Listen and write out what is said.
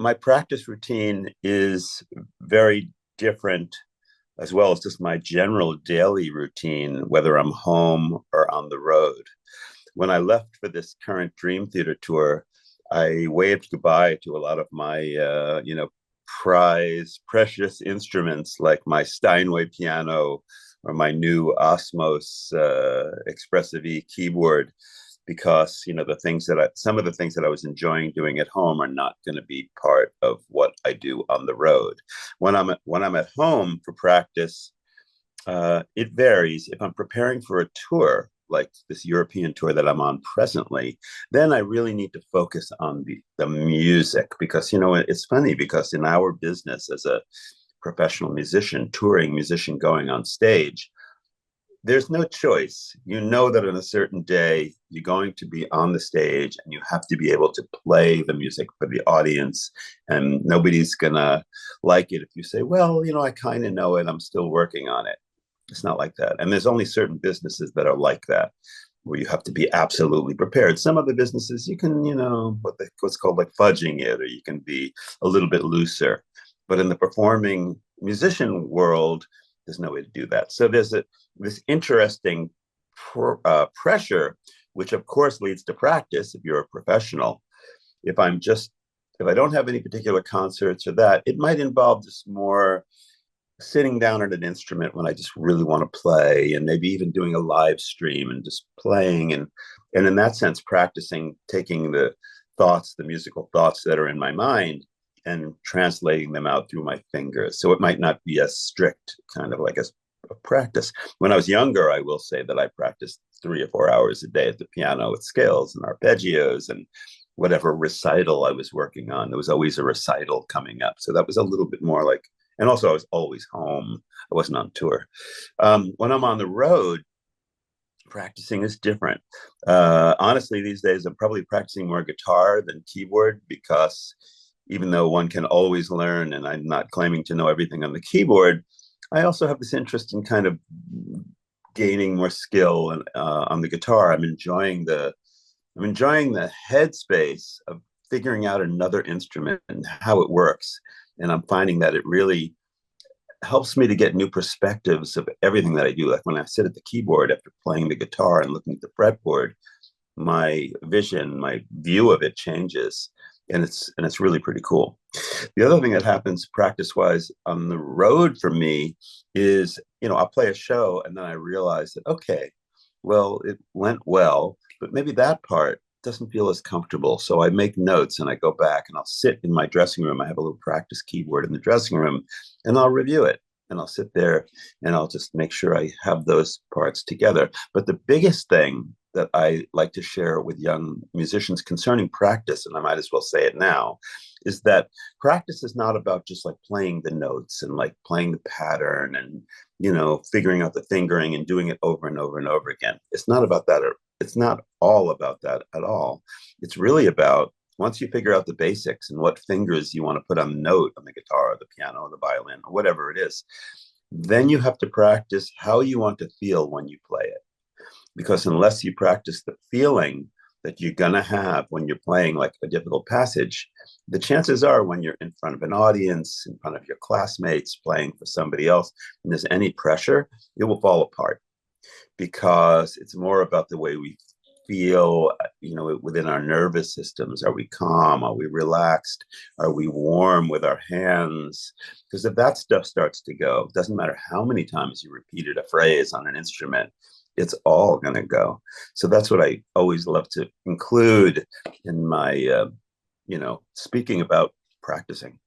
My practice routine is very different, as well as just my general daily routine, whether I'm home or on the road. When I left for this current Dream Theater tour, I waved goodbye to a lot of my, precious instruments like my Steinway piano or my new Osmos Expressive E keyboard, because some of the things that I was enjoying doing at home are not going to be part of what I do on the road. When I'm at home for practice, it varies. If I'm preparing for a tour, like this European tour that I'm on presently, then I really need to focus on the music, because it's funny, because in our business as a professional musician, touring musician going on stage, there's no choice. You know that on a certain day, you're going to be on the stage and you have to be able to play the music for the audience. And nobody's going to like it if you say, well, I kind of know it. I'm still working on it. It's not like that. And there's only certain businesses that are like that, where you have to be absolutely prepared. Some other businesses, you can, what's called like fudging it, or you can be a little bit looser. But in the performing musician world, there's no way to do that. So there's this interesting pressure, which of course leads to practice if you're a professional. If I'm just, if I don't have any particular concerts or that, it might involve just more sitting down at an instrument when I just really want to play, and maybe even doing a live stream and just playing, and in that sense practicing taking the musical thoughts that are in my mind and translating them out through my fingers. So it might not be as strict, kind of like a practice. When I was younger, I will say that I practiced 3 or 4 hours a day at the piano with scales and arpeggios and whatever recital I was working on. There was always a recital coming up. So that was a little bit more like, and also I was always home. I wasn't on tour. When I'm on the road, practicing is different. Honestly, these days I'm probably practicing more guitar than keyboard, because even though one can always learn, and I'm not claiming to know everything on the keyboard, I also have this interest in kind of gaining more skill on the guitar. I'm enjoying the headspace of figuring out another instrument and how it works, and I'm finding that it really helps me to get new perspectives of everything that I do. Like when I sit at the keyboard after playing the guitar and looking at the fretboard, my vision, my view of it changes, and it's really pretty cool. The other thing that happens practice wise on the road for me is, I'll play a show and then I realize that, okay, well, it went well, but maybe that part doesn't feel as comfortable. So I make notes and I go back and I'll sit in my dressing room. I have a little practice keyboard in the dressing room, and I'll review it. And I'll sit there and I'll just make sure I have those parts together. But the biggest thing that I like to share with young musicians concerning practice, and I might as well say it now, is that practice is not about just like playing the notes and like playing the pattern and, figuring out the fingering and doing it over and over and over again. It's not about that. It's not all about that at all. It's really about, once you figure out the basics and what fingers you want to put on the note on the guitar or the piano or the violin or whatever it is, then you have to practice how you want to feel when you play it. Because unless you practice the feeling that you're going to have when you're playing like a difficult passage, the chances are when you're in front of an audience, in front of your classmates, playing for somebody else, and there's any pressure, it will fall apart, because it's more about the way we feel, within our nervous systems. Are we calm? Are we relaxed? Are we warm with our hands? Because if that stuff starts to go, it doesn't matter how many times you repeated a phrase on an instrument, it's all going to go. So that's what I always love to include in my, speaking about practicing.